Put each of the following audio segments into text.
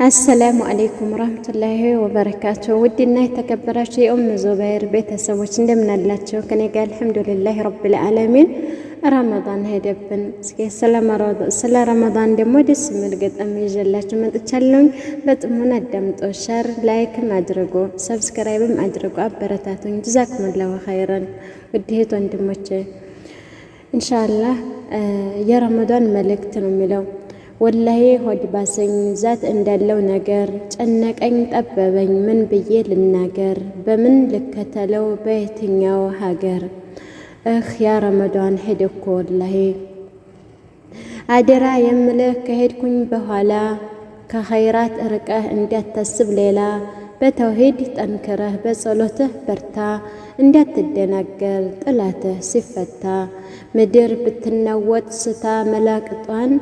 السلام عليكم ورحمة الله وبركاته. ودنا يتكبرش زبير بيت السوش ندمنا اللاتشو كان يقال الحمد لله رب العالمين. رمضان هيدبن سلا رمضان دمو دس ملقت أمي جلاتشو من تتشلون بتمنا الدمت وشار لايك ما أدرقو سبسكرايب ما أدرقو أبرتاتون جزاكم الله خيرا. وديتون دموتشي إن شاء الله يا رمضان ملكت نميلو والله هود باسن ذات اندالو نجار ጨነቀኝ ጠበበኝ ምን ብዬ ልናገር በምን ልከተለው በየትኛው ሀገር ያ ረመዳን ሄደኮ ወላሂ አደራ የምልህ ከሄድኩኝ በኋላ ከኸይራት ርቀህ እንዳታስብ ሌላ በተውሂድ ጠንክረህ በጸሎትህ በርታ እንዳትደናገር ጥላትህ ሲፈታ ምድር ብትናወጥ ስታ መላቅጧን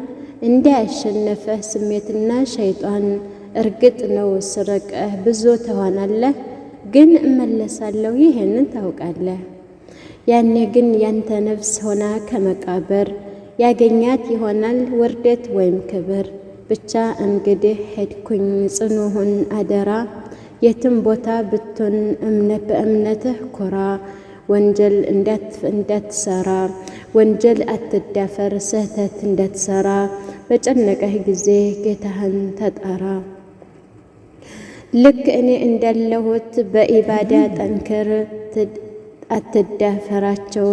እንዳያሸነፈህ ስሜትና ሸይጣን እርግጥ ነው ስርቀህ ብዙ ተሆናለህ ግን እመለሳለሁ ይሄንን ታውቃለህ። ያኔ ግን ያንተ ነፍስ ሆና ከመቃብር ያገኛት ይሆናል ውርደት ወይም ክብር። ብቻ እንግዲህ ሄድኩኝ ጽኑሁን አደራ የትም ቦታ ብትሆን በእምነትህ ኮራ ወንጀል እንዳትሰራ ወንጀል አትዳፈር ስህተት እንዳትሰራ በጨነቀህ ጊዜ ጌታህን ተጣራ። ልክ እኔ እንዳለሁት በኢባዳ ጠንክር አትዳፈራቸው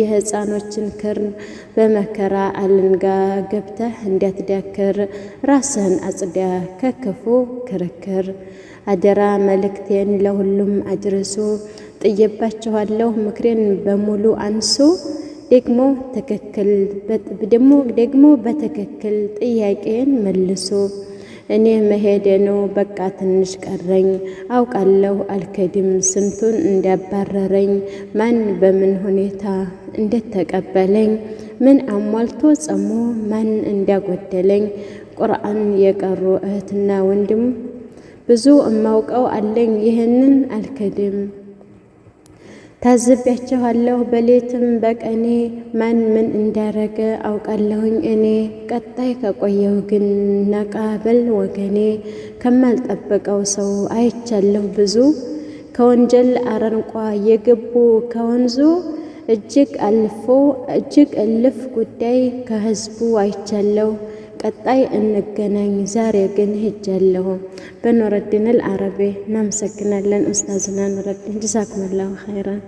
የህፃኖችን ክርን በመከራ አልንጋ ገብተህ እንዳትዳክር ራስህን አጽዳ ከክፉ ክርክር። አደራ መልእክቴን ለሁሉም አድርሱ ጥየባችኋለሁ ምክሬን በሙሉ አንሱ ደግሞ በትክክል ጥያቄን መልሱ። እኔ መሄዴ ነው በቃ ትንሽ ቀረኝ አውቃለሁ አልከድም ስንቱን እንዳባረረኝ ማን በምን ሁኔታ እንደተቀበለኝ ምን አሟልቶ ጸሞ ማን እንዳጎደለኝ ቁርአን የቀሩ እህትና ወንድም ብዙ እማውቀው አለኝ ይህንን አልከድም። ታዝቤያችኋለሁ በሌትም በቀኔ ማን ምን እንዳረገ አውቃለሁኝ እኔ ቀጣይ ከቆየው ግን ነቃበል ወገኔ ከማልጠብቀው ሰው አይቻለሁ ብዙ ከወንጀል አረንቋ የገቡ ከወንዙ እጅግ እልፍ ጉዳይ ከህዝቡ አይቻለሁ። ቀጣይ እንገናኝ ዛሬ ግን ሄጃለሁ። በኑረዲን አልዓረቢ እናመሰግናለን ኡስታዝና ኑረዲን ጀዛኩሙላሁ ኸይራን።